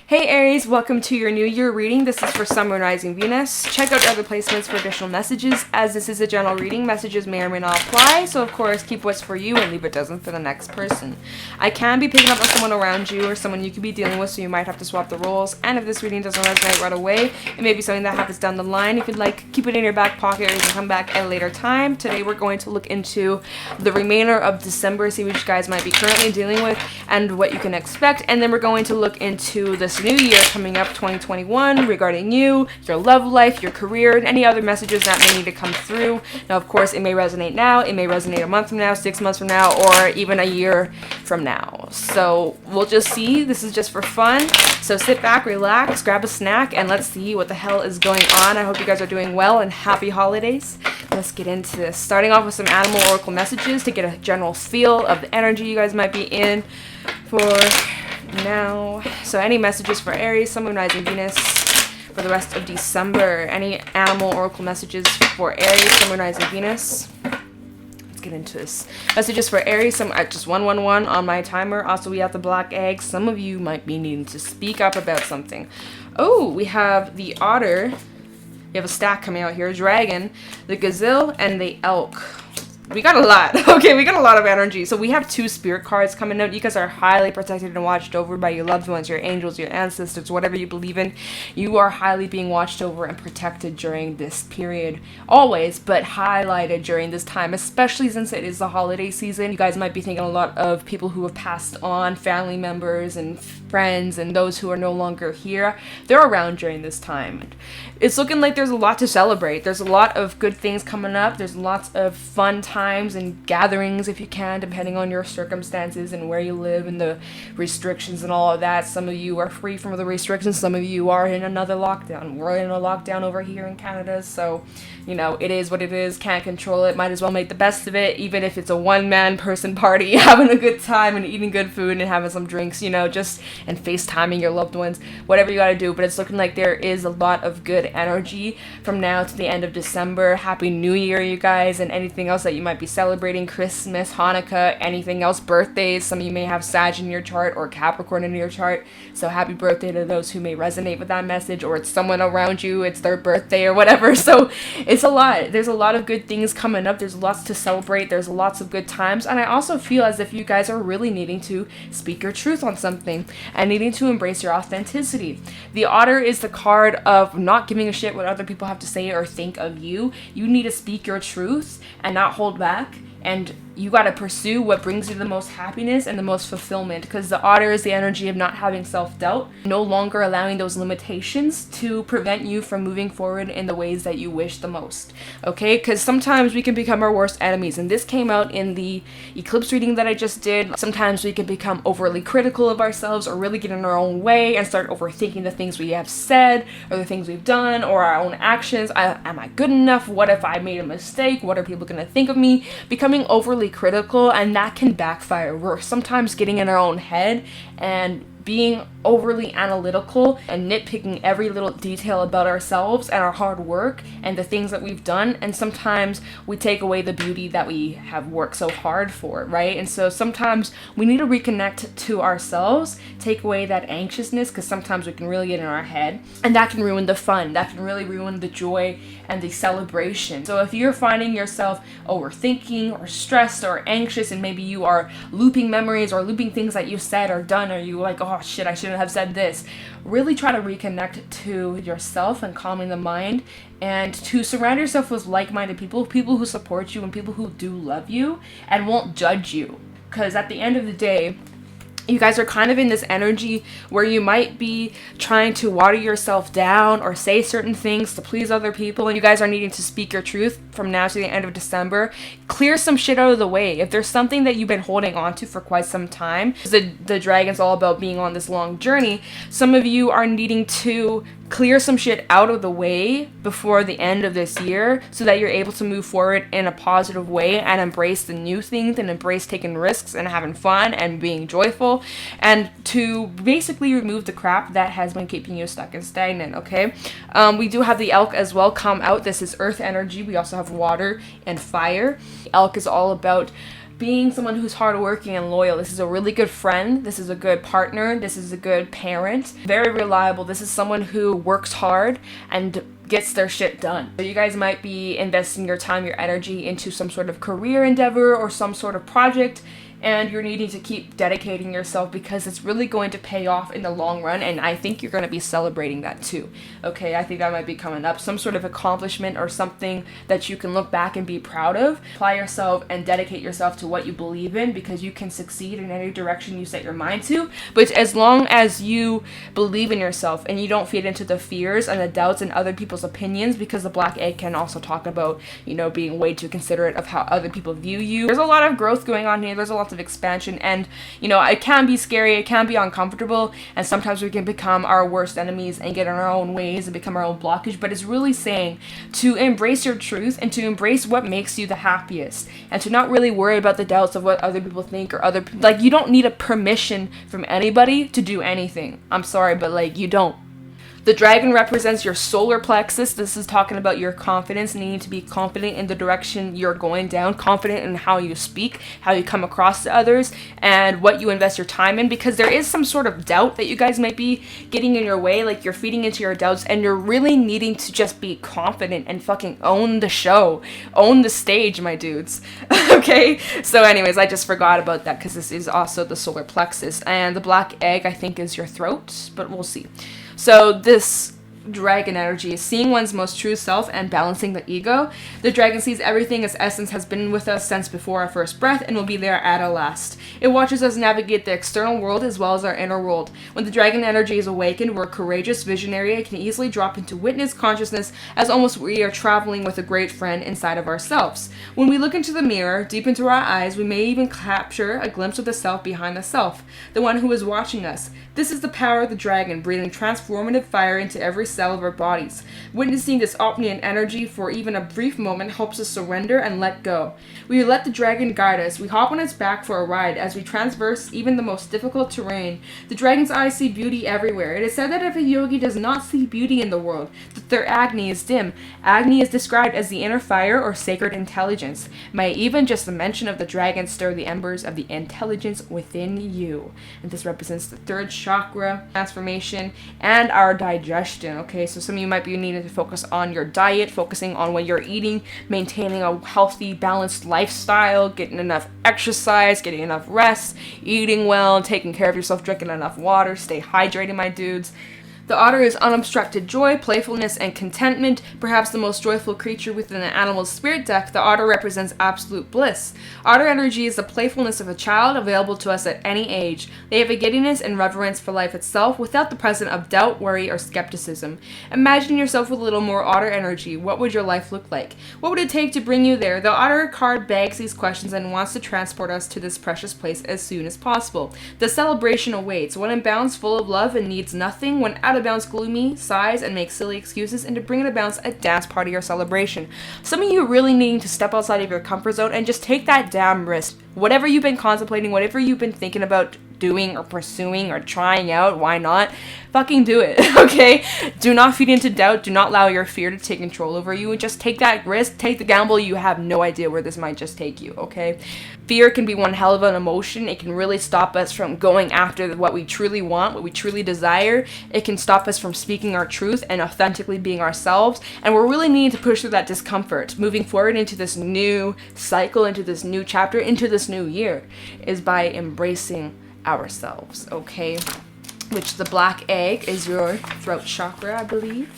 Hey Aries, welcome to your New Year reading. This is for Sun, Moon, Rising, Venus. Check out other placements for additional messages. As this is a general reading, messages may or may not apply, so of course keep what's for you and leave what doesn't for the next person. I can be picking up on someone around you or someone you could be dealing with, so you might have to swap the roles. And if this reading doesn't resonate right away, it may be something that happens down the line. If you'd like, keep it in your back pocket or you can come back at a later time. Today we're going to look into the remainder of December, see what you guys might be currently dealing with and what you can expect. And then we're going to look into this new year coming up, 2021, regarding you, your love life, your career, and any other messages that may need to come through. Now, of course, it may resonate now, it may resonate a month from now, 6 months from now, or even a year from now. So we'll just see. This is just for fun. So sit back, relax, grab a snack, and let's see what the hell is going on. I hope you guys are doing well and happy holidays. Let's get into this. Starting off with some animal oracle messages to get a general feel of the energy you guys might be in for now. So any messages for Aries, Sun, Moon, Rising, Venus for the rest of December? Any animal oracle messages for Aries, Sun, Moon, Rising, Venus? Let's get into this. Messages for Aries, just 111 on my timer. Also, we have the black egg. Some of you might be needing to speak up about something. Oh, we have the otter. We have a stack coming out here. Dragon, the gazelle, and the elk. We got a lot. Okay, we got a lot of energy. So we have 2 spirit cards coming out. You guys are highly protected and watched over by your loved ones, your angels, your ancestors, whatever you believe in. You are highly being watched over and protected during this period. Always, but highlighted during this time, especially since it is the holiday season. You guys might be thinking a lot of people who have passed on, family members and friends, and those who are no longer here. They're around during this time. It's looking like there's a lot to celebrate. There's a lot of good things coming up. There's lots of fun times and gatherings, if you can, depending on your circumstances and where you live and the restrictions and all of that. Some of you are free from the restrictions. Some of you are in another lockdown. We're in a lockdown over here in Canada, so you know, it is what it is. Can't control it. Might as well make the best of it, even if it's a one-man person party, having a good time and eating good food and having some drinks, you know, just and FaceTiming your loved ones, whatever you gotta do. But it's looking like there is a lot of good energy from now to the end of December. Happy New Year, you guys, and anything else that you might be celebrating, Christmas, Hanukkah, anything else, birthdays. Some of you may have Sag in your chart or Capricorn in your chart, so happy birthday to those who may resonate with that message, or it's someone around you, it's their birthday or whatever. So it's a lot. There's a lot of good things coming up. There's lots to celebrate. There's lots of good times, and I also feel as if you guys are really needing to speak your truth on something and needing to embrace your authenticity. The otter is the card of not giving a shit what other people have to say or think of you. You need to speak your truth and not hold back, and you got to pursue what brings you the most happiness and the most fulfillment, because the otter is the energy of not having self-doubt, no longer allowing those limitations to prevent you from moving forward in the ways that you wish the most. Okay, because sometimes we can become our worst enemies, and this came out in the eclipse reading that I just did. Sometimes we can become overly critical of ourselves or really get in our own way and start overthinking the things we have said or the things we've done or our own actions. Am I good enough? What if I made a mistake? What are people going to think of me? Becoming overly critical, and that can backfire. We're sometimes getting in our own head and being overly analytical and nitpicking every little detail about ourselves and our hard work and the things that we've done, and sometimes we take away the beauty that we have worked so hard for, right? And so sometimes we need to reconnect to ourselves, take away that anxiousness, because sometimes we can really get in our head, and that can ruin the fun. That can really ruin the joy and the celebration. So if you're finding yourself overthinking or stressed or anxious, and maybe you are looping memories or looping things that you said or done, or you like, oh shit, I shouldn't have said this, really try to reconnect to yourself and calming the mind, and to surround yourself with like-minded people, people who support you and people who do love you and won't judge you. Because at the end of the day, you guys are kind of in this energy where you might be trying to water yourself down or say certain things to please other people, and you guys are needing to speak your truth from now to the end of December. Clear some shit out of the way. If there's something that you've been holding on to for quite some time, the dragon's all about being on this long journey. Some of you are needing to clear some shit out of the way before the end of this year so that you're able to move forward in a positive way and embrace the new things and embrace taking risks and having fun and being joyful, and to basically remove the crap that has been keeping you stuck and stagnant. Okay, we do have the elk as well come out. This is earth energy. We also have water and fire. The elk is all about being someone who's hardworking and loyal. This is a really good friend. This is a good partner. This is a good parent. Very reliable. This is someone who works hard and gets their shit done. So you guys might be investing your time, your energy into some sort of career endeavor or some sort of project, and you're needing to keep dedicating yourself because it's really going to pay off in the long run, and I think you're going to be celebrating that too. Okay, I think that might be coming up. Some sort of accomplishment or something that you can look back and be proud of. Apply yourself and dedicate yourself to what you believe in, because you can succeed in any direction you set your mind to. But as long as you believe in yourself and you don't feed into the fears and the doubts and other people's opinions, because the black egg can also talk about, you know, being way too considerate of how other people view you. There's a lot of growth going on here. There's a lot of expansion, and you know, it can be scary, it can be uncomfortable, and sometimes we can become our worst enemies and get in our own ways and become our own blockage. But it's really saying to embrace your truth and to embrace what makes you the happiest, and to not really worry about the doubts of what other people think, or like, you don't need a permission from anybody to do anything. I'm sorry, but like, you don't. The dragon represents your solar plexus. This is talking about your confidence, needing to be confident in the direction you're going down, confident in how you speak, how you come across to others, and what you invest your time in, because there is some sort of doubt that you guys might be getting in your way, like you're feeding into your doubts, and you're really needing to just be confident and fucking own the show, own the stage, my dudes. Okay, so anyways, I just forgot about that because this is also the solar plexus, and the black egg, I think, is your throat, but we'll see. So this dragon energy is seeing one's most true self and balancing the ego. The dragon sees everything as essence has been with us since before our first breath and will be there at our last. It watches us navigate the external world as well as our inner world. When the dragon energy is awakened, we're courageous, visionary, and can easily drop into witness consciousness as almost we are traveling with a great friend inside of ourselves. When we look into the mirror, deep into our eyes, we may even capture a glimpse of the self behind the self, the one who is watching us. This is the power of the dragon, breathing transformative fire into every cell of our bodies. Witnessing this omniant energy for even a brief moment helps us surrender and let go. We let the dragon guide us. We hop on its back for a ride as we traverse even the most difficult terrain. The dragon's eyes see beauty everywhere. It is said that if a yogi does not see beauty in the world, that their Agni is dim. Agni is described as the inner fire or sacred intelligence. May even just the mention of the dragon stir the embers of the intelligence within you. And this represents the third chakra, transformation, and our digestion. Okay, so some of you might be needing to focus on your diet, focusing on what you're eating, maintaining a healthy, balanced lifestyle, getting enough exercise, getting enough rest, eating well, taking care of yourself, drinking enough water, stay hydrated, my dudes. The otter is unobstructed joy, playfulness, and contentment. Perhaps the most joyful creature within the animal's spirit deck, the otter represents absolute bliss. Otter energy is the playfulness of a child, available to us at any age. They have a giddiness and reverence for life itself, without the presence of doubt, worry, or skepticism. Imagine yourself with a little more otter energy. What would your life look like? What would it take to bring you there? The otter card begs these questions and wants to transport us to this precious place as soon as possible. The celebration awaits. When in bounds, full of love and needs nothing. When out of bounds, gloomy, sighs, and makes silly excuses, and to bring it to bounds, a dance party or celebration. Some of you really needing to step outside of your comfort zone and just take that damn risk. Whatever you've been contemplating, whatever you've been thinking about doing or pursuing or trying out, why not? Fucking do it, okay? Do not feed into doubt. Do not allow your fear to take control over you. Just take that risk. Take the gamble. You have no idea where this might just take you, okay? Fear can be one hell of an emotion. It can really stop us from going after what we truly want, what we truly desire. It can stop us from speaking our truth and authentically being ourselves. And we're really needing to push through that discomfort. Moving forward into this new cycle, into this new chapter, into this new year, is by embracing ourselves, okay? Which the black egg is your throat chakra, I believe.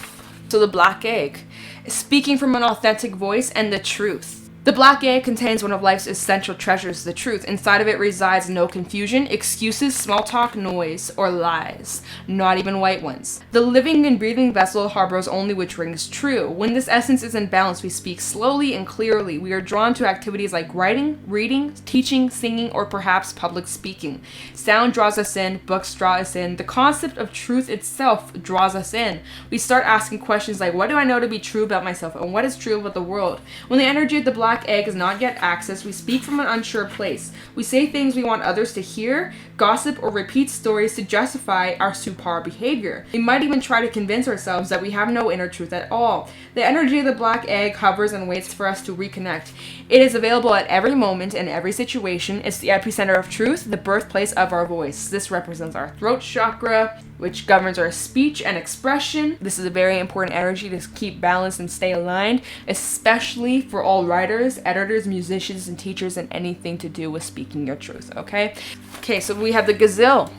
So the black egg is speaking from an authentic voice and the truth. The black egg contains one of life's essential treasures, the truth. Inside of it resides no confusion, excuses, small talk, noise, or lies. Not even white ones. The living and breathing vessel harbors only which rings true. When this essence is in balance, we speak slowly and clearly. We are drawn to activities like writing, reading, teaching, singing, or perhaps public speaking. Sound draws us in, books draw us in. The concept of truth itself draws us in. We start asking questions like, what do I know to be true about myself, and what is true about the world? When the energy of the black black egg is not yet accessed, we speak from an unsure place. We say things we want others to hear, gossip, or repeat stories to justify our subpar behavior. We might even try to convince ourselves that we have no inner truth at all. The energy of the black egg hovers and waits for us to reconnect. It is available at every moment and every situation. It's the epicenter of truth, the birthplace of our voice. This represents our throat chakra, which governs our speech and expression. This is a very important energy to keep balanced and stay aligned, especially for all writers, editors, musicians, and teachers, and anything to do with speaking your truth, okay? Okay, so we have the gazelle.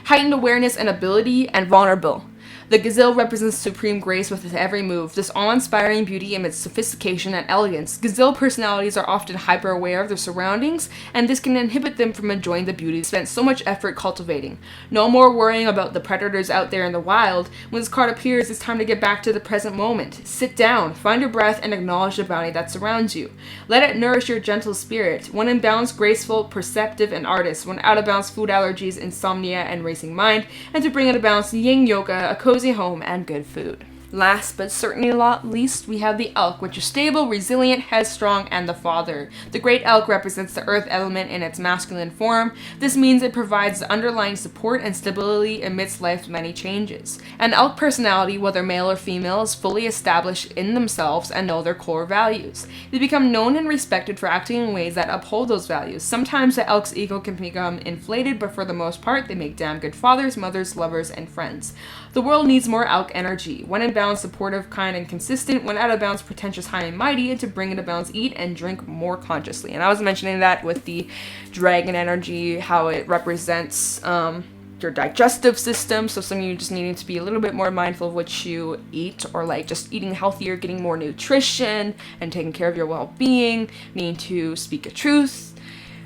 Heightened awareness and ability, and vulnerable. The gazelle represents supreme grace with its every move, this awe-inspiring beauty amidst sophistication and elegance. Gazelle personalities are often hyper-aware of their surroundings, and this can inhibit them from enjoying the beauty they spent so much effort cultivating. No more worrying about the predators out there in the wild. When this card appears, it's time to get back to the present moment. Sit down, find your breath, and acknowledge the bounty that surrounds you. Let it nourish your gentle spirit. When in balance, graceful, perceptive, and artist. When out of balance, food allergies, insomnia, and racing mind. And to bring into balance, yin yoga, a cozy home, and good food. Last but certainly not least, we have the elk, which is stable, resilient, headstrong, and the father. The great elk represents the earth element in its masculine form. This means it provides the underlying support and stability amidst life's many changes. An elk personality, whether male or female, is fully established in themselves and know their core values. They become known and respected for acting in ways that uphold those values. Sometimes the elk's ego can become inflated, but for the most part, they make damn good fathers, mothers, lovers, and friends. The world needs more elk energy. When in balance, supportive, kind, and consistent. When out of balance, pretentious, high, and mighty. And to bring into balance, eat and drink more consciously. And I was mentioning that with the dragon energy, how it represents your digestive system. So some of you just needing to be a little bit more mindful of what you eat, or like just eating healthier, getting more nutrition, and taking care of your well-being. Needing to speak a truth.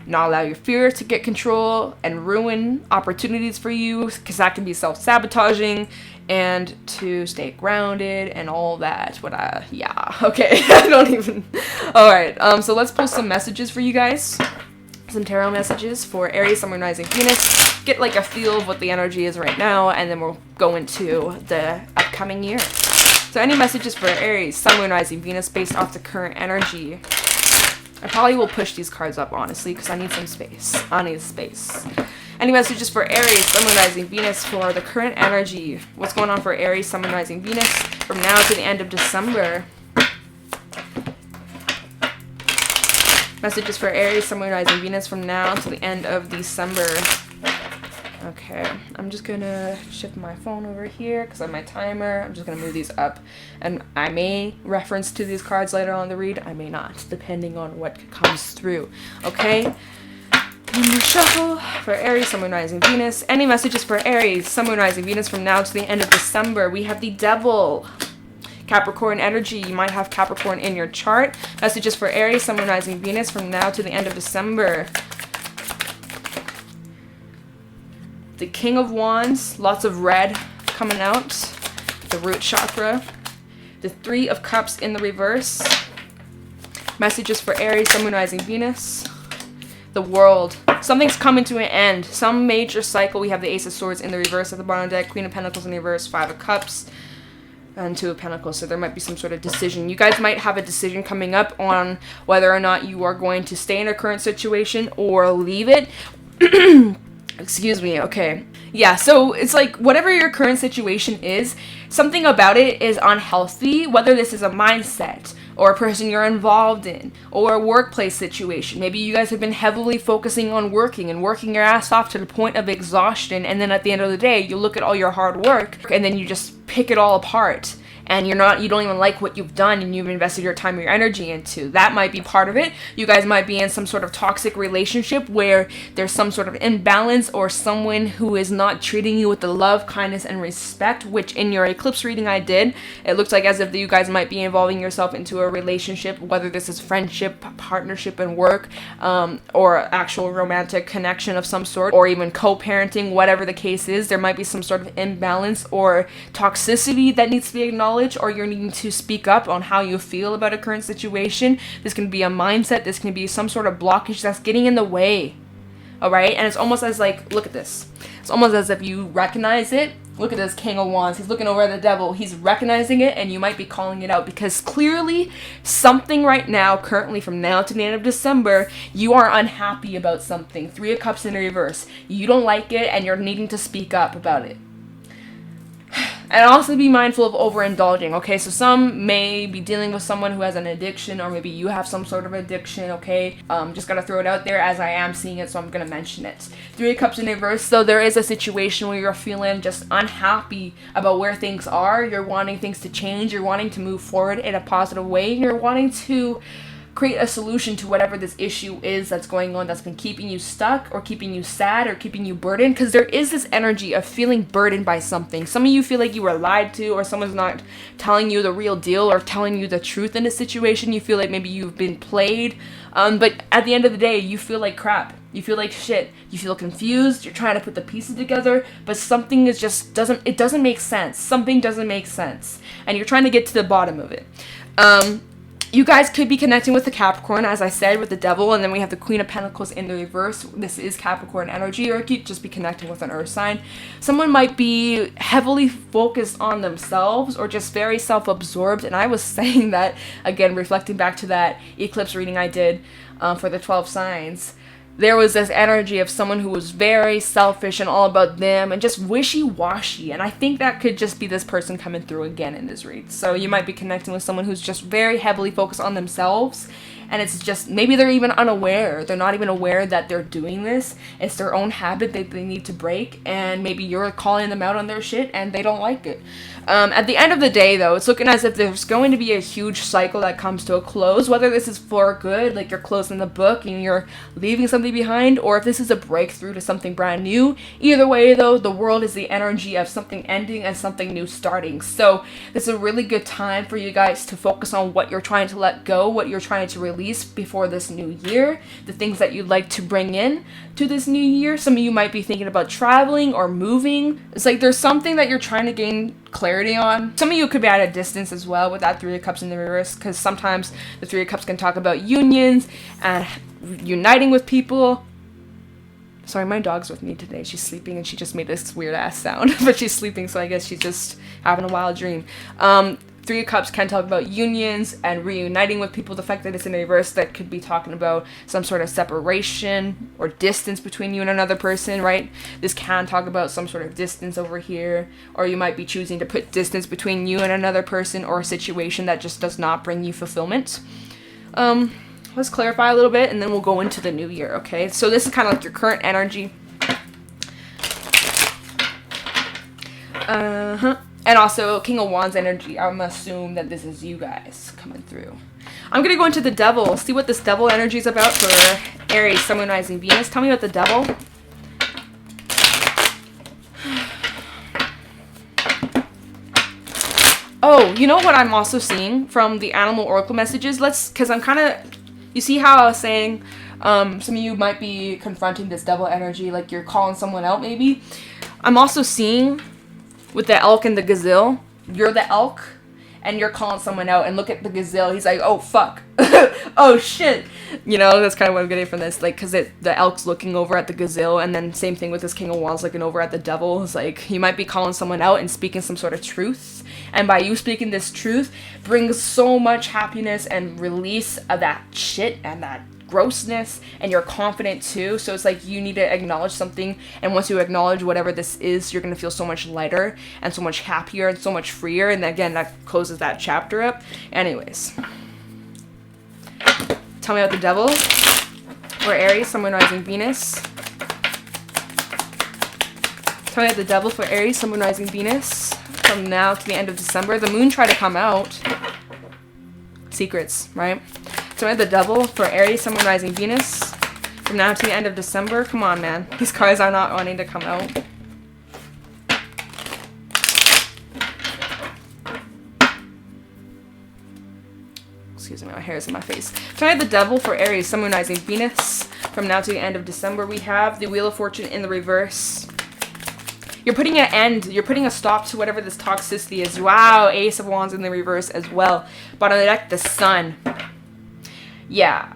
Not allow your fear to get control and ruin opportunities for you, because that can be self-sabotaging, and to stay grounded and all that. Okay, I don't even. Alright, so let's post some messages for you guys. Some tarot messages for Aries, Sun, Moon, Rising, Venus. Get like a feel of what the energy is right now, and then we'll go into the upcoming year. So any messages for Aries, Sun, Moon, Rising, Venus based off the current energy. I probably will push these cards up, honestly, because I need some space. I need space. Any messages for Aries, Sun, Moon, Rising, Venus for the current energy? What's going on for Aries, Sun, Moon, Rising, Venus from now to the end of December? Messages for Aries, Sun, Moon, Rising, Venus from now to the end of December. Okay, I'm just gonna shift my phone over here because I have my timer. I'm just gonna move these up, and I may reference to these cards later on in the read. I may not, depending on what comes through. Okay, shuffle for Aries, Sun, Moon, Rising, Venus. Any messages for Aries, Sun, Moon, Rising, Venus from now to the end of December? We have the Devil. Capricorn energy. You might have Capricorn in your chart. Messages for Aries, Sun, Moon, Rising, Venus from now to the end of December. The King of Wands, lots of red coming out. The root chakra. The Three of Cups in the reverse. Messages for Aries, Sun, Moon, Rising, Venus. The World. Something's coming to an end. Some major cycle. We have the Ace of Swords in the reverse at the bottom deck. Queen of Pentacles in the reverse. Five of Cups. And Two of Pentacles. So there might be some sort of decision. You guys might have a decision coming up on whether or not you are going to stay in a current situation or leave it. Excuse me, okay. Yeah, so it's like whatever your current situation is, something about it is unhealthy, whether this is a mindset or a person you're involved in or a workplace situation. Maybe you guys have been heavily focusing on working and working your ass off to the point of exhaustion, and then at the end of the day, you look at all your hard work and then you just pick it all apart. And you don't even like what you've done and you've invested your time and your energy into. That might be part of it. You guys might be in some sort of toxic relationship where there's some sort of imbalance, or someone who is not treating you with the love, kindness, and respect, which in your eclipse reading I did, it looks like as if you guys might be involving yourself into a relationship, whether this is friendship, partnership, and work, or actual romantic connection of some sort, or even co-parenting, whatever the case is. There might be some sort of imbalance or toxicity that needs to be acknowledged, or you're needing to speak up on how you feel about a current situation. This can be a mindset. This can be some sort of blockage that's getting in the way. All right. And it's almost as like, look at this. It's almost as if you recognize it Look at this King of Wands. He's looking over at the Devil. He's recognizing it, and you might be calling it out because clearly something right now, currently from now to the end of December, you are unhappy about something. 3 of Cups in reverse. You don't like it, and you're needing to speak up about it. And also be mindful of overindulging, okay? So some may be dealing with someone who has an addiction, or maybe you have some sort of addiction, okay? Just gotta throw it out there as I am seeing it, so I'm gonna mention it. 3 of Cups in reverse, so there is a situation where you're feeling just unhappy about where things are. You're wanting things to change. You're wanting to move forward in a positive way. You're wanting to create a solution to whatever this issue is that's going on, that's been keeping you stuck or keeping you sad or keeping you burdened, because there is this energy of feeling burdened by something. Some of you feel like you were lied to, or someone's not telling you the real deal or telling you the truth in a situation. You feel like maybe you've been played, but at the end of the day, you feel like crap. You feel like shit. You feel confused. You're trying to put the pieces together, but something is just doesn't make sense. Something doesn't make sense, and you're trying to get to the bottom of it. You guys could be connecting with the Capricorn, as I said, with the Devil, and then we have the Queen of Pentacles in the reverse. This is Capricorn energy, or you could just be connecting with an earth sign. Someone might be heavily focused on themselves or just very self-absorbed, and I was saying that, again, reflecting back to that eclipse reading I did for the 12 signs. There was this energy of someone who was very selfish and all about them and just wishy-washy. And I think that could just be this person coming through again in this read. So you might be connecting with someone who's just very heavily focused on themselves. And it's just, maybe they're even unaware. They're not even aware that they're doing this. It's their own habit that they need to break. And maybe you're calling them out on their shit and they don't like it. At the end of the day, though, it's looking as if there's going to be a huge cycle that comes to a close. Whether this is for good, like you're closing the book and you're leaving something behind, or if this is a breakthrough to something brand new. Either way, though, the world is the energy of something ending and something new starting. So this is a really good time for you guys to focus on what you're trying to let go, what you're trying to release before this new year, the things that you'd like to bring in to this new year. Some of you might be thinking about traveling or moving. It's like there's something that you're trying to gain clarity on. Some of you could be at a distance as well with that 3 of Cups in the reverse, because sometimes the 3 of Cups can talk about unions and uniting with people. Sorry, my dog's with me today. She's sleeping and she just made this weird ass sound, but she's sleeping, so I guess she's just having a wild dream. 3 of Cups can talk about unions and reuniting with people. The fact that it's in reverse, that could be talking about some sort of separation or distance between you and another person, right? This can talk about some sort of distance over here, or you might be choosing to put distance between you and another person or a situation that just does not bring you fulfillment. Let's clarify a little bit, and then we'll go into the new year, okay? So this is kind of like your current energy. And also, King of Wands energy. I'm going to assume that this is you guys coming through. I'm going to go into the Devil. See what this Devil energy is about for Aries, Sun, Moon, Rising, Venus. Tell me about the Devil. Oh, you know what I'm also seeing from the Animal Oracle messages? Because I'm kind of... You see how I was saying some of you might be confronting this Devil energy, like you're calling someone out maybe? I'm also seeing... with the elk and the gazelle, you're the elk, and you're calling someone out, and look at the gazelle, he's like, oh, fuck, oh, shit, you know, that's kind of what I'm getting from this, like, because the elk's looking over at the gazelle, and then same thing with this King of Wands looking over at the Devil. It's like, you might be calling someone out and speaking some sort of truth, and by you speaking this truth, brings so much happiness and release of that shit and that grossness, and you're confident too. So it's like you need to acknowledge something, and once you acknowledge whatever this is, you're gonna feel so much lighter and so much happier and so much freer, and again, that closes that chapter up. Anyways, tell me about the Devil for Aries, Sun, Moon, Rising, Venus. Tell me about the Devil for Aries, Sun, Moon, Rising, Venus from now to the end of December. The moon tried to come out. Secrets, right? So the Devil for Aries, Sun, Moon, Rising, Venus from now to the end of December. Come on, man. These cards are not wanting to come out. Excuse me, my hair is in my face. So the Devil for Aries, Sun, Moon, Rising, Venus from now to the end of December. We have the Wheel of Fortune in the reverse. You're putting an end, you're putting a stop to whatever this toxicity is. Wow, Ace of Wands in the reverse as well. Bottom of the deck, the Sun. Yeah,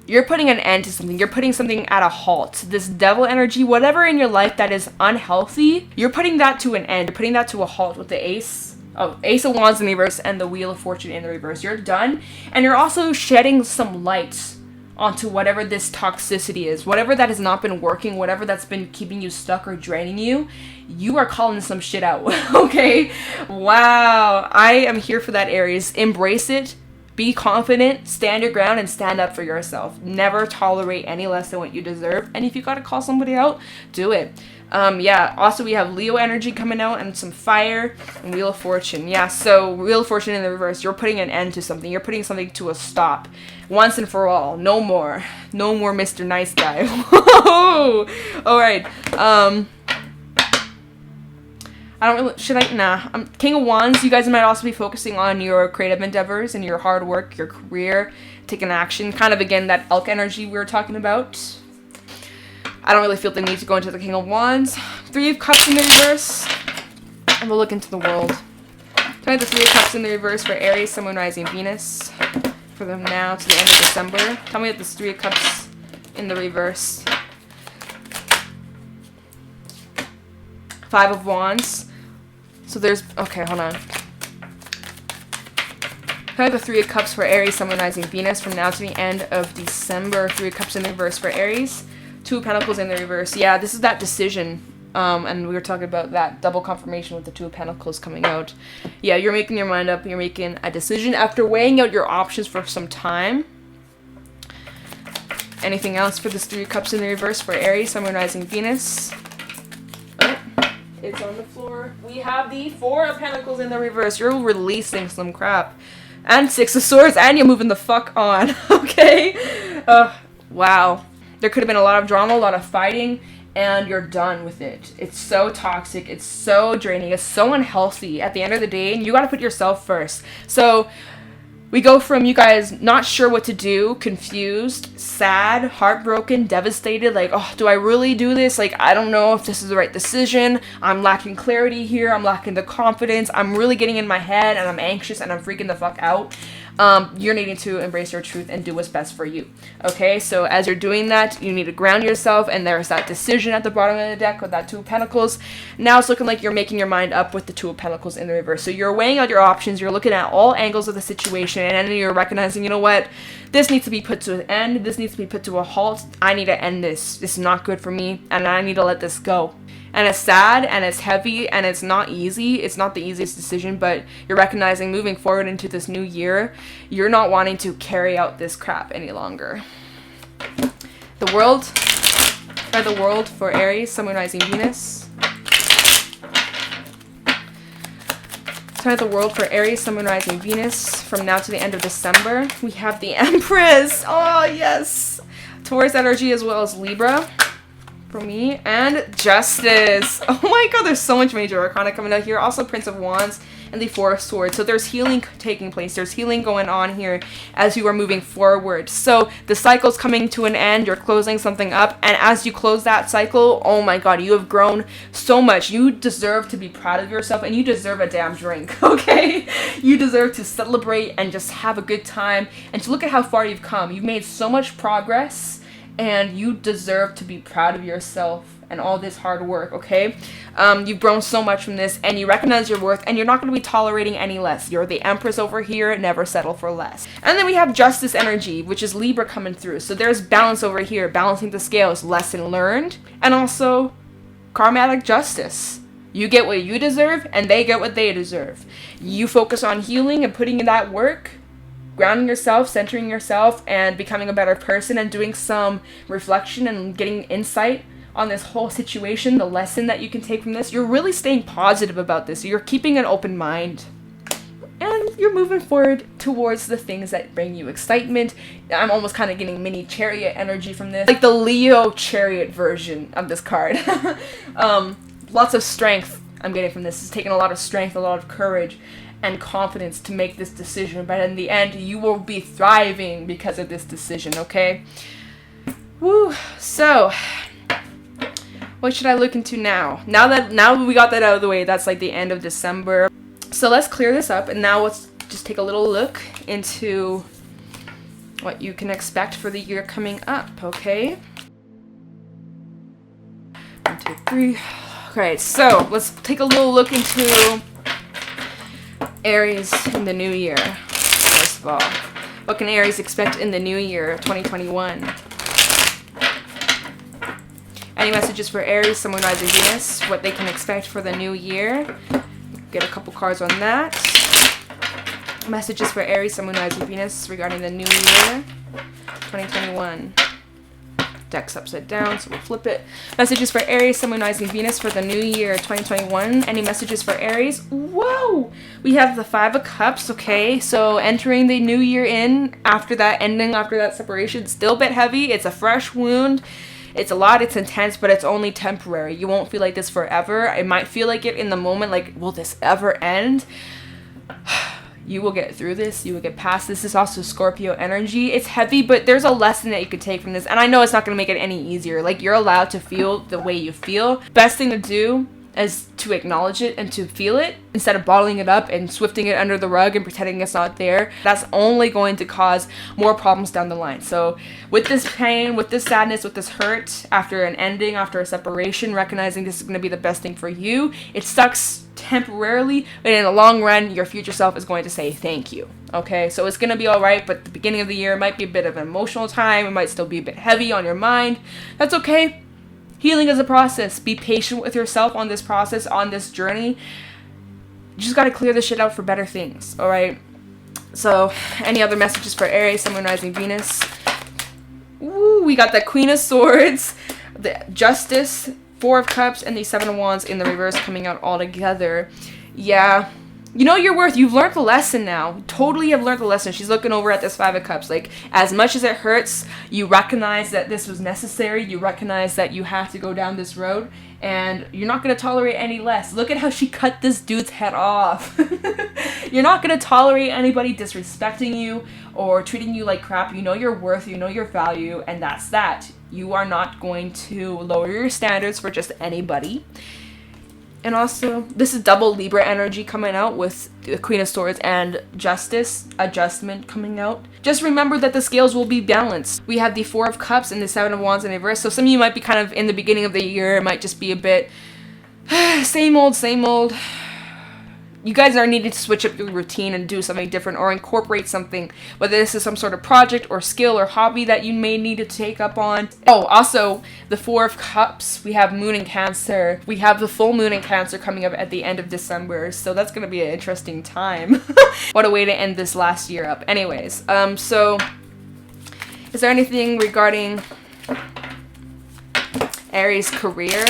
You're putting an end to something. You're putting something at a halt. This devil energy, whatever in your life that is unhealthy, you're putting that to an end. You're putting that to a halt with the Ace of Wands in the reverse and the Wheel of Fortune in the reverse. You're done. And you're also shedding some light onto whatever this toxicity is. Whatever that has not been working, whatever that's been keeping you stuck or draining you, you are calling some shit out, okay? Wow. I am here for that, Aries. Embrace it. Be confident, stand your ground, and stand up for yourself. Never tolerate any less than what you deserve. And if you gotta call somebody out, do it. Yeah, also we have Leo energy coming out and some fire and Wheel of Fortune. Yeah, so Wheel of Fortune in the reverse. You're putting an end to something. You're putting something to a stop. Once and for all. No more. No more Mr. Nice Guy. Alright. I don't really, should I, nah. King of Wands, you guys might also be focusing on your creative endeavors and your hard work, your career, taking action. Kind of, again, that elk energy we were talking about. I don't really feel the need to go into the King of Wands. Three of Cups in the reverse. And we'll look into the world. Try the Three of Cups in the reverse for Aries, Sun, Moon, Rising, Venus. For them now to the end of December. Tell me what this Three of Cups in the reverse. Five of Wands. So there's, okay, hold on. I have the Three of Cups for Aries, Sun, Moon, Rising, Venus from now to the end of December. Three of Cups in the reverse for Aries. Two of Pentacles in the reverse. Yeah, this is that decision. And we were talking about that double confirmation with the Two of Pentacles coming out. Yeah, you're making your mind up. You're making a decision after weighing out your options for some time. Anything else for this Three of Cups in the reverse for Aries, Sun, Moon, Rising, Venus? It's on the floor. We have the Four of Pentacles in the reverse. You're releasing some crap. And Six of Swords. And you're moving the fuck on. Okay? Wow. There could have been a lot of drama, a lot of fighting. And you're done with it. It's so toxic. It's so draining. It's so unhealthy at the end of the day. And you got to put yourself first. So we go from you guys not sure what to do, confused, sad, heartbroken, devastated, like, oh, do I really do this? Like, I don't know if this is the right decision. I'm lacking clarity here. I'm lacking the confidence. I'm really getting in my head and I'm anxious and I'm freaking the fuck out. You're needing to embrace your truth and do what's best for you. Okay, so as you're doing that, you need to ground yourself, and there's that decision at the bottom of the deck with that Two of Pentacles. Now it's looking like you're making your mind up with the Two of Pentacles in the reverse. So you're weighing out your options, you're looking at all angles of the situation, and then you're recognizing, you know what, this needs to be put to an end, this needs to be put to a halt, I need to end this. This is not good for me, and I need to let this go. And it's sad, and it's heavy, and it's not easy. It's not the easiest decision, but you're recognizing moving forward into this new year, you're not wanting to carry out this crap any longer. The World. Try the World for Aries, Sun, Moon, Rising, Venus. Try the World for Aries, Sun, Moon, Rising, Venus from now to the end of December. We have the Empress. Oh, yes. Taurus energy as well as Libra. For me, and Justice. Oh my god, there's so much major arcana coming out here. Also Prince of Wands and the Four of Swords. So there's healing taking place. There's healing going on here as you are moving forward. So the cycle's coming to an end. You're closing something up. And as you close that cycle, oh my god, you have grown so much. You deserve to be proud of yourself, and you deserve a damn drink, okay? You deserve to celebrate and just have a good time and to look at how far you've come. You've made so much progress. And you deserve to be proud of yourself and all this hard work, okay? You've grown so much from this, and you recognize your worth, and you're not going to be tolerating any less. You're the Empress over here, never settle for less. And then we have Justice energy, which is Libra coming through. So there's balance over here, balancing the scales, lesson learned, and also karmatic justice. You get what you deserve, and they get what they deserve. You focus on healing and putting in that work, grounding yourself, centering yourself, and becoming a better person, and doing some reflection and getting insight on this whole situation, the lesson that you can take from this. You're really staying positive about this. You're keeping an open mind. And you're moving forward towards the things that bring you excitement. I'm almost kind of getting mini chariot energy from this. Like the Leo chariot version of this card. Lots of strength I'm getting from this. It's taking a lot of strength, a lot of courage, and confidence to make this decision, but in the end you will be thriving because of this decision, okay? Woo. So what should I look into now? Now we got that out of the way, that's like the end of December. So let's clear this up, and now let's just take a little look into what you can expect for the year coming up, okay? 1, 2, 3. Okay, so let's take a little look into Aries in the new year. First of all, what can Aries expect in the new year, 2021? Any messages for Aries, Sun, Moon, Rising, Venus, what they can expect for the new year? Get a couple cards on that. Messages for Aries, Sun, Moon, Rising, Venus regarding the new year, 2021. Deck's upside down, so we'll flip it. Messages for Aries, Sun, Moon, Rising, Venus for the new year, 2021. Any messages for Aries? Whoa! We have the 5 of Cups, okay? So entering the new year in, after that ending, after that separation, still a bit heavy. It's a fresh wound. It's a lot, it's intense, but it's only temporary. You won't feel like this forever. It might feel like it in the moment, like, will this ever end? You will get through this. You will get past this. This is also Scorpio energy. It's heavy, but there's a lesson that you could take from this. And I know it's not going to make it any easier. Like, you're allowed to feel the way you feel. Best thing to do is to acknowledge it and to feel it instead of bottling it up and swifting it under the rug and pretending it's not there. That's only going to cause more problems down the line. So with this pain, with this sadness, with this hurt, after an ending, after a separation, recognizing this is going to be the best thing for you, it sucks temporarily, but in the long run, your future self is going to say thank you. Okay, so it's going to be all right, but the beginning of the year might be a bit of an emotional time. It might still be a bit heavy on your mind. That's okay. Healing is a process. Be patient with yourself on this process, on this journey. You just got to clear this shit out for better things, all right? So, any other messages for Aries, Sun, Moon, Rising, Venus? Ooh, we got the Queen of Swords, the Justice, 4 of Cups, and the 7 of Wands in the reverse coming out all together. Yeah. You know your worth. You've learned the lesson now. Totally have learned the lesson. She's looking over at this 5 of Cups. Like, as much as it hurts, you recognize that this was necessary. You recognize that you have to go down this road. And you're not going to tolerate any less. Look at how she cut this dude's head off. You're not going to tolerate anybody disrespecting you or treating you like crap. You know your worth. You know your value. And that's that. You are not going to lower your standards for just anybody. And also, this is double Libra energy coming out with the Queen of Swords and Justice, adjustment coming out. Just remember that the scales will be balanced. We have the 4 of Cups and the 7 of Wands in reverse. So some of you might be kind of in the beginning of the year. It might just be a bit same old, same old. You guys are needing to switch up your routine and do something different or incorporate something, whether this is some sort of project or skill or hobby that you may need to take up on. Oh, also, the 4 of Cups, we have Moon in Cancer. We have the full Moon in Cancer coming up at the end of December, so that's going to be an interesting time. What a way to end this last year up. Anyways, so is there anything regarding Aries' career?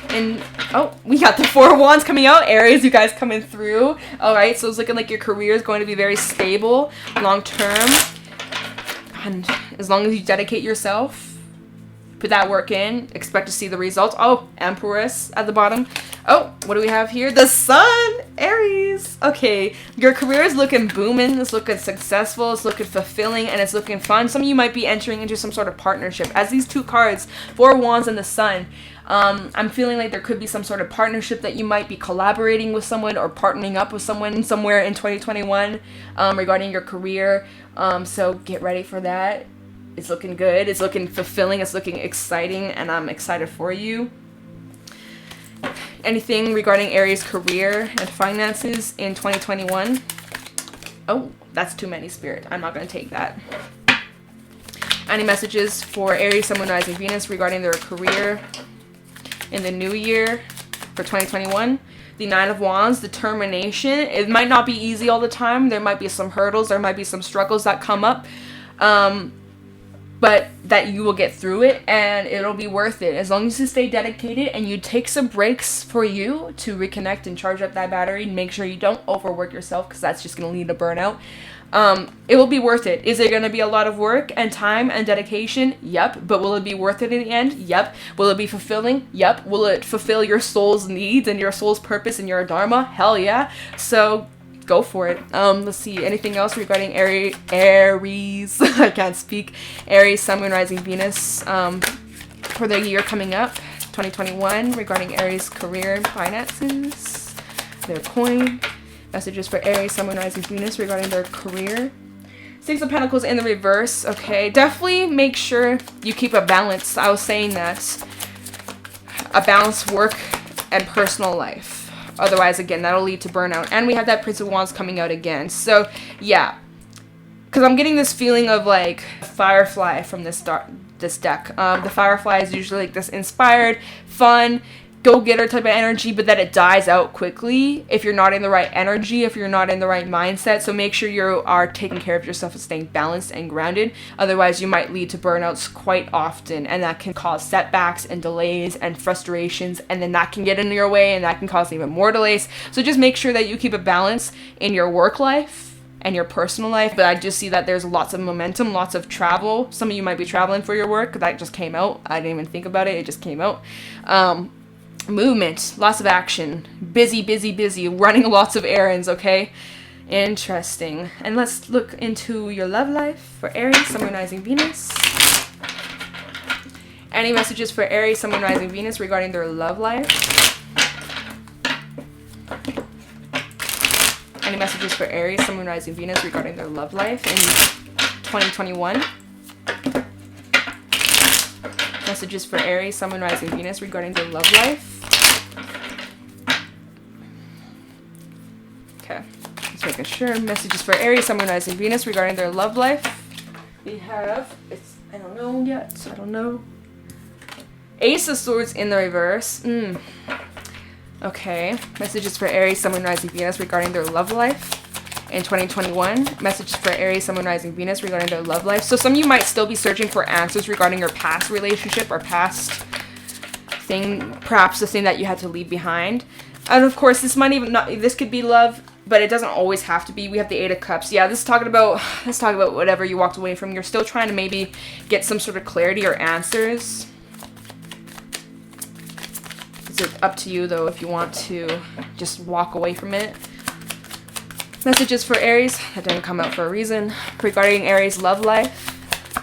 And oh, we got the 4 of Wands coming out. Aries, you guys coming through. All right, so it's looking like your career is going to be very stable, long term. And as long as you dedicate yourself, put that work in, expect to see the results. Oh, Empress at the bottom. Oh, what do we have here? The Sun, Aries. Okay, your career is looking booming. It's looking successful. It's looking fulfilling, and it's looking fun. Some of you might be entering into some sort of partnership. As these 2 cards, 4 of Wands and the Sun, I'm feeling like there could be some sort of partnership that you might be collaborating with someone or partnering up with someone somewhere in 2021 regarding your career. So get ready for that. It's looking good. It's looking fulfilling. It's looking exciting, and I'm excited for you. Anything regarding Aries' career and finances in 2021? Oh, that's too many, Spirit. I'm not going to take that. Any messages for Aries, Sun, Moon, Rising, Venus regarding their career in the new year for 2021? The 9 of Wands, determination. It might not be easy all the time. There might be some hurdles. There might be some struggles that come up. But that you will get through it, and it'll be worth it. As long as you stay dedicated and you take some breaks for you to reconnect and charge up that battery, and make sure you don't overwork yourself, because that's just going to lead to burnout. It will be worth it. Is it going to be a lot of work and time and dedication? Yep. But will it be worth it in the end? Yep. Will it be fulfilling? Yep. Will it fulfill your soul's needs and your soul's purpose and your dharma? Hell yeah. So go for it. Let's see. Anything else regarding Aries? I can't speak. Aries, Sun, Moon, Rising, Venus for the year coming up, 2021, regarding Aries' career and finances, their coin. Messages for Aries, Sun, Moon, Rising, Venus regarding their career. Six of Pentacles in the reverse. Okay, definitely make sure you keep a balance. I was saying that. A balanced work and personal life. Otherwise, again, that'll lead to burnout. And we have that Prince of Wands coming out again. So, yeah. Because I'm getting this feeling of, like, Firefly from this deck. The Firefly is usually, like, this inspired, fun, go-getter type of energy, but that it dies out quickly if you're not in the right energy, if you're not in the right mindset. So make sure you are taking care of yourself and staying balanced and grounded. Otherwise, you might lead to burnouts quite often, and that can cause setbacks and delays and frustrations, and then that can get in your way, and that can cause even more delays. So just make sure that you keep a balance in your work life and your personal life. But I just see that there's lots of momentum, lots of travel. Some of you might be traveling for your work. That just came out. I didn't even think about it. It just came out. Movement, lots of action, busy, running lots of errands, okay? Interesting. And let's look into your love life for Aries, Sun, Moon, Rising, Venus. Any messages for Aries, Sun, Moon, Rising, Venus regarding their love life? Any messages for Aries, Sun, Moon, Rising, Venus regarding their love life in 2021? Messages for Aries, Sun, Moon, Rising, Venus regarding their love life. Okay, just making sure. Messages for Aries, Sun, Moon, Rising, Venus regarding their love life. We have, I don't know yet, I don't know. Ace of Swords in the reverse. Okay, messages for Aries, Sun, Moon, Rising, Venus regarding their love life. In 2021, messages for Aries, Sun, Moon, Rising, Venus regarding their love life. So some of you might still be searching for answers regarding your past relationship or past thing, perhaps the thing that you had to leave behind. And of course, this could be love, but it doesn't always have to be. We have the Eight of Cups. Yeah, let's talk about whatever you walked away from. You're still trying to maybe get some sort of clarity or answers. It's up to you though if you want to just walk away from it. Messages for Aries, that didn't come out for a reason, regarding Aries' love life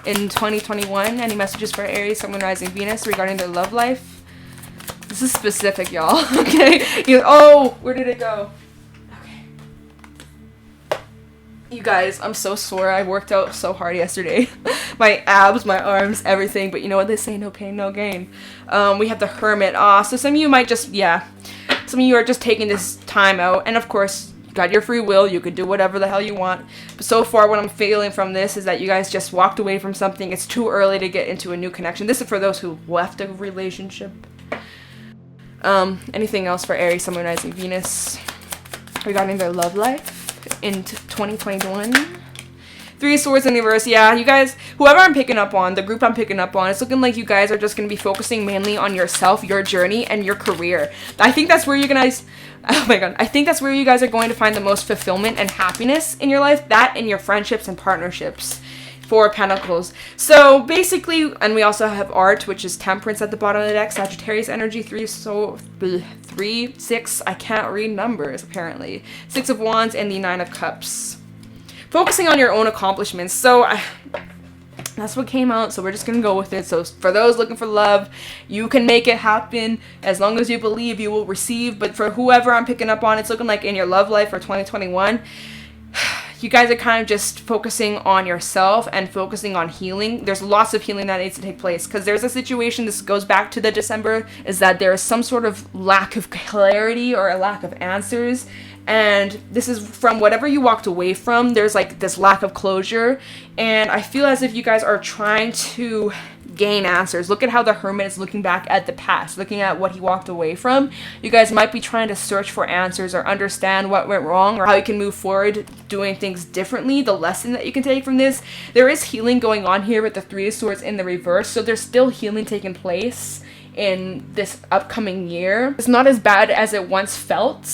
in 2021. Any messages for Aries, Sun, Moon, Rising, Venus regarding their love life? This is specific, y'all. Okay. Where did it go? Okay. You guys, I'm so sore. I worked out so hard yesterday. My abs, my arms, everything. But you know what they say, no pain, no gain. We have the Hermit. So some of you might just, some of you are just taking this time out. And of course, you got your free will. You could do whatever the hell you want. But so far, what I'm feeling from this is that you guys just walked away from something. It's too early to get into a new connection. This is for those who left a relationship. Anything else for Aries, Sun, Moon, Rising, Venus regarding their love life in 2021? Three of Swords in the reverse. Yeah, you guys, whoever I'm picking up on, the group I'm picking up on, it's looking like you guys are just going to be focusing mainly on yourself, your journey, and your career. I think that's where you guys, oh my god, I think that's where you guys are going to find the most fulfillment and happiness in your life. That and your friendships and partnerships. Four of Pentacles. So basically, and we also have art, which is Temperance at the bottom of the deck. Sagittarius energy, 3, 6. I can't read numbers, apparently. 6 of Wands and the 9 of Cups. Focusing on your own accomplishments. So that's what came out. So we're just going to go with it. So for those looking for love, you can make it happen. As long as you believe, you will receive. But for whoever I'm picking up on, it's looking like in your love life for 2021, you guys are kind of just focusing on yourself and focusing on healing. There's lots of healing that needs to take place because there's a situation, this goes back to the December, is that there is some sort of lack of clarity or a lack of answers. And this is from whatever you walked away from. There's like this lack of closure. And I feel as if you guys are trying to gain answers. Look at how the Hermit is looking back at the past, looking at what he walked away from. You guys might be trying to search for answers or understand what went wrong or how you can move forward doing things differently. The lesson that you can take from this, there is healing going on here with the Three of Swords in the reverse. So there's still healing taking place in this upcoming year. It's not as bad as it once felt,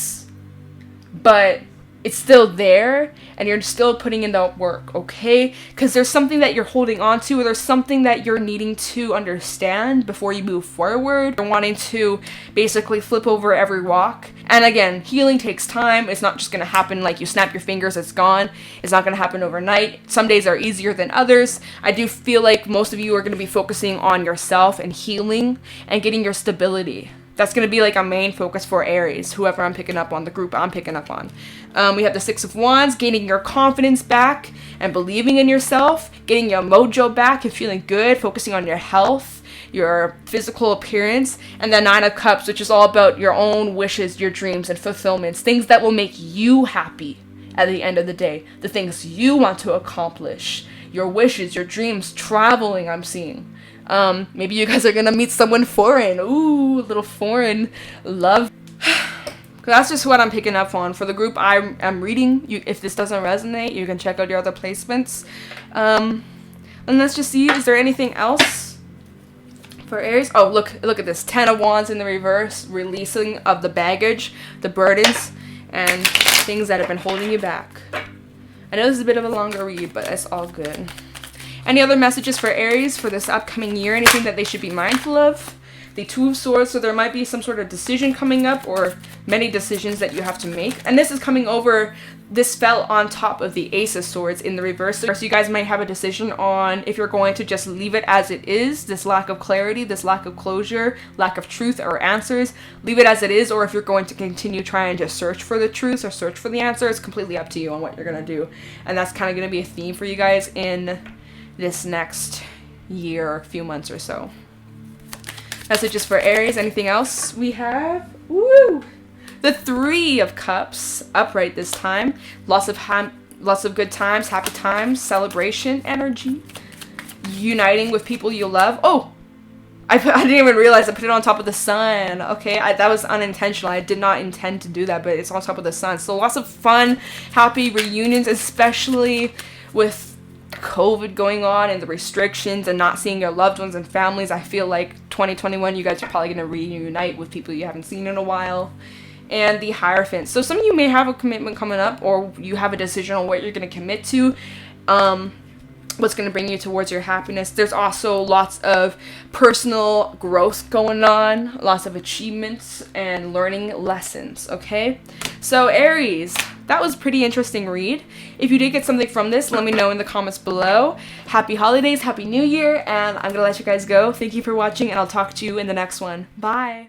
but it's still there and you're still putting in the work, okay? Because there's something that you're holding on to, or there's something that you're needing to understand before you move forward. You're wanting to basically flip over every rock. And again, healing takes time. It's not just going to happen like you snap your fingers, it's gone. It's not going to happen overnight. Some days are easier than others. I do feel like most of you are going to be focusing on yourself and healing and getting your stability. That's going to be like a main focus for Aries, whoever I'm picking up on, the group I'm picking up on. We have the Six of Wands, gaining your confidence back and believing in yourself, getting your mojo back and feeling good, focusing on your health, your physical appearance, and the Nine of Cups, which is all about your own wishes, your dreams, and fulfillments, things that will make you happy at the end of the day, the things you want to accomplish, your wishes, your dreams, traveling, I'm seeing. Maybe you guys are gonna meet someone foreign. Ooh, a little foreign love. That's just what I'm picking up on. For the group I'm reading, if this doesn't resonate, you can check out your other placements. And let's just see, is there anything else for Aries? Oh, look at this. 10 of Wands in the reverse, releasing of the baggage, the burdens, and things that have been holding you back. I know this is a bit of a longer read, but it's all good. Any other messages for Aries for this upcoming year? Anything that they should be mindful of? The Two of Swords, so there might be some sort of decision coming up, or many decisions that you have to make. And this is coming over, this fell on top of the Ace of Swords in the reverse. So you guys might have a decision on if you're going to just leave it as it is, this lack of clarity, this lack of closure, lack of truth or answers, leave it as it is, or if you're going to continue trying to search for the truth or search for the answer. It's completely up to you on what you're going to do. And that's kind of going to be a theme for you guys in this next year, few months or so. Messages for Aries. Anything else we have? Woo! The Three of Cups, upright this time. Lots of good times, happy times, celebration energy, uniting with people you love. Oh, I didn't even realize I put it on top of the sun. Okay, that was unintentional. I did not intend to do that, but it's on top of the sun. So lots of fun, happy reunions, especially with COVID going on and the restrictions and not seeing your loved ones and families. I feel like 2021, you guys are probably going to reunite with people you haven't seen in a while. And the Hierophant. So some of you may have a commitment coming up, or you have a decision on what you're going to commit to. What's going to bring you towards your happiness. There's also lots of personal growth going on, lots of achievements and learning lessons, okay? So Aries, that was a pretty interesting read. If you did get something from this, let me know in the comments below. Happy holidays, happy new year, and I'm going to let you guys go. Thank you for watching, and I'll talk to you in the next one. Bye!